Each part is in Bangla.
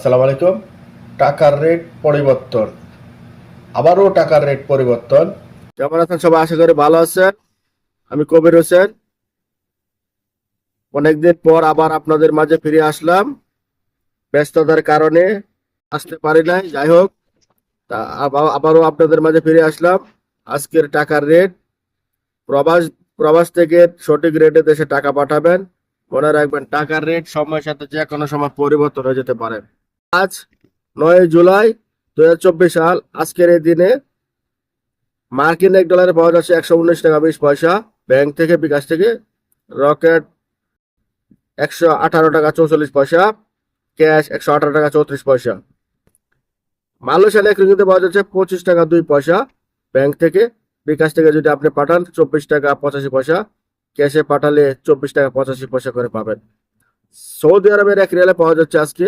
আসসালামু আলাইকুম। টাকার রেট পরিবর্তন, আবারও টাকার রেট পরিবর্তন। কেমন আছেন সবাই? আশা করি ভালো আছেন। আমি কবির হোসেন। অনেকদিন পর আবার আপনাদের মাঝে ফিরে আসলাম। ব্যস্ততার কারণে আসতে পারি নাই, যাই হোক। আবারও আপনাদের মাঝে ফিরে আসলাম। আজকের টাকার রেট, প্রবাস প্রবাস থেকে সঠিক রেটে দেশে টাকা পাঠাবেন। মনে রাখবেন, টাকার রেট সময়ের সাথে যে কোনো সময় পরিবর্তন হয়ে যেতে পারে। আজ 9 জুলাই 2024 সাল। আজকের এই দিনে মার্কিন $1 পাওয়া যাচ্ছে 119 টাকা 20 পয়সা ব্যাংক থেকে, বিকাশ থেকে। রকেট 118 টাকা 44 পয়সা, ক্যাশ 118 টাকা 34 পয়সা। মালয়েশিয়ান এক রিঙ্গিতে পাওয়া যাচ্ছে 25 টাকা 2 পয়সা ব্যাংক থেকে, বিকাশ থেকে যদি আপনি পাঠান 24 টাকা 85 পয়সা, ক্যাশে পাঠালে 24 টাকা 85 পয়সা করে পাবেন। সৌদি আরবের এক রিয়ালে পাওয়া যাচ্ছে আজকে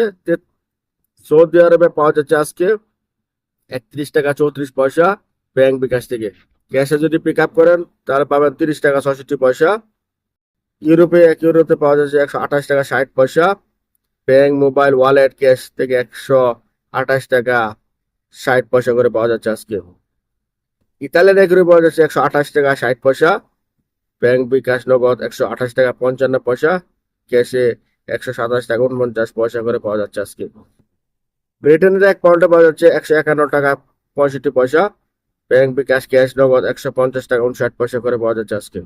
সৌদি আরবে পাওয়া যাচ্ছে আজকে 31 টাকা 34 পয়সা ব্যাংক, বিকাশ থেকে। ক্যাশে যদি পিক আপ করেন তাহলে পাবেন 30 টাকা 66 পয়সা। ইউরোপে 1 ইউরোতে পাওয়া যাচ্ছে 128 টাকা 60 পয়সা ব্যাংক, মোবাইল, ওয়ালেট, ক্যাশ থেকে 128 টাকা 60 পয়সা করে পাওয়া যাচ্ছে আজকে। ইতালিয়ান 1 ইউরো পাওয়া যাচ্ছে 128 টাকা 60 পয়সা ব্যাংক, বিকাশ, নগদ 128 টাকা 55 পয়সা, ক্যাশে 127 টাকা 49 পয়সা করে পাওয়া যাচ্ছে আজকে। ব্রিটেনের 1 পাউন্ডে পাওয়া যাচ্ছে 151 টাকা 65 পয়সা ব্যাংক, বিকাশ, ক্যাশ, নগদ 150 টাকা 59 পয়সা করে পাওয়া যাচ্ছে আজকে।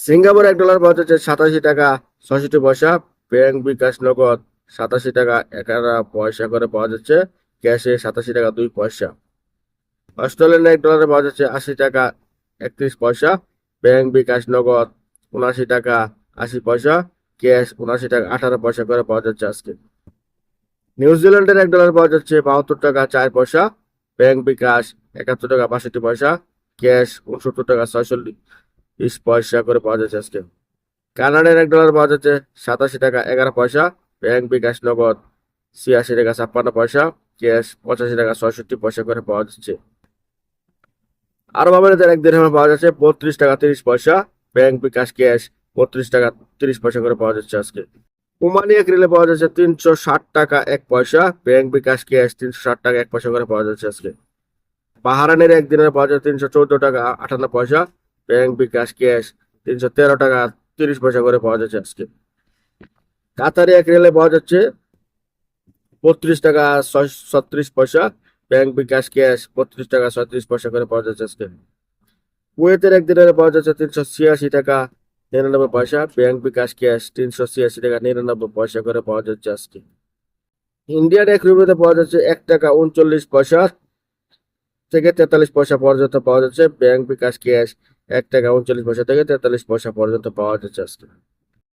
সিঙ্গাপুর $1 পাওয়া যাচ্ছে 87 টাকা 66 পয়সা ব্যাংক, বিকাশ, নগদ 87 টাকা 11 পয়সা করে পাওয়া যাচ্ছে, ক্যাশে 87 টাকা 2 পয়সা। অস্ট্রেলিয়ান $1 পাওয়া যাচ্ছে 80 টাকা 31 পয়সা ব্যাংক, বিকাশ, নগদ 79 টাকা 80 পয়সা, ক্যাশ 79 টাকা 18 পয়সা করে পাওয়া যাচ্ছে আজকে। নিউজিল্যান্ডের $1 পাওয়া যাচ্ছে 72 টাকা 4 পয়সা ব্যাংক, বিকাশ 71 টাকা 62 পয়সা, ক্যাশ 69 টাকা 46 পয়সা করে পাওয়া যাচ্ছে আজকে। কানাডার $1 পাওয়া যাচ্ছে 87 টাকা 11 পয়সা ব্যাংক, বিকাশ, নগদ 86 টাকা 56 পয়সা, ক্যাশ 85 টাকা 66 পয়সা করে পাওয়া যাচ্ছে। আরব আমিরাতের 1 দিরহাম পাওয়া যাচ্ছে 32 টাকা 30 পয়সা ব্যাংক, বিকাশ, ক্যাশ 32 টাকা 30 পয়সা করে পাওয়া যাচ্ছে আজকে। ওমানি এক রিলে পাওয়া যাচ্ছে 360 টাকা 1 পয়সা ব্যাংক, বিকাশ, ক্যাশ 360 টাকা 1 পয়সা করে পাওয়া যাচ্ছে আজকে। বাহারানের 1 দিনের পাওয়া যাচ্ছে 314 টাকা 58 পয়সা ব্যাংক, বিকাশ, ক্যাশ 313 টাকা 30 পয়সা করে পাওয়া যাচ্ছে আজকে। কাতারি এক রিলে পাওয়া যাচ্ছে 32 টাকা 36 পয়সা ব্যাংক, বিকাশ, ক্যাশ 32 টাকা 37 পয়সা করে পাওয়া যাচ্ছে আজকে। কুয়েতের 1 দিনের পাওয়া যাচ্ছে 386 টাকা 99 পয়সা ব্যাংক, বিকাশ, ক্যাশ 386 টাকা 99 পয়সা করে পাওয়া যাচ্ছে আজকে। ইন্ডিয়ান এক রুপিতে পাওয়া যাচ্ছে 1 টাকা 39 পয়সা থেকে 43 পয়সা পর্যন্ত পাওয়া যাচ্ছে ব্যাংক, বিকাশ, ক্যাশ 1 টাকা 39 পয়সা থেকে 43 পয়সা পর্যন্ত পাওয়া যাচ্ছে আজকে।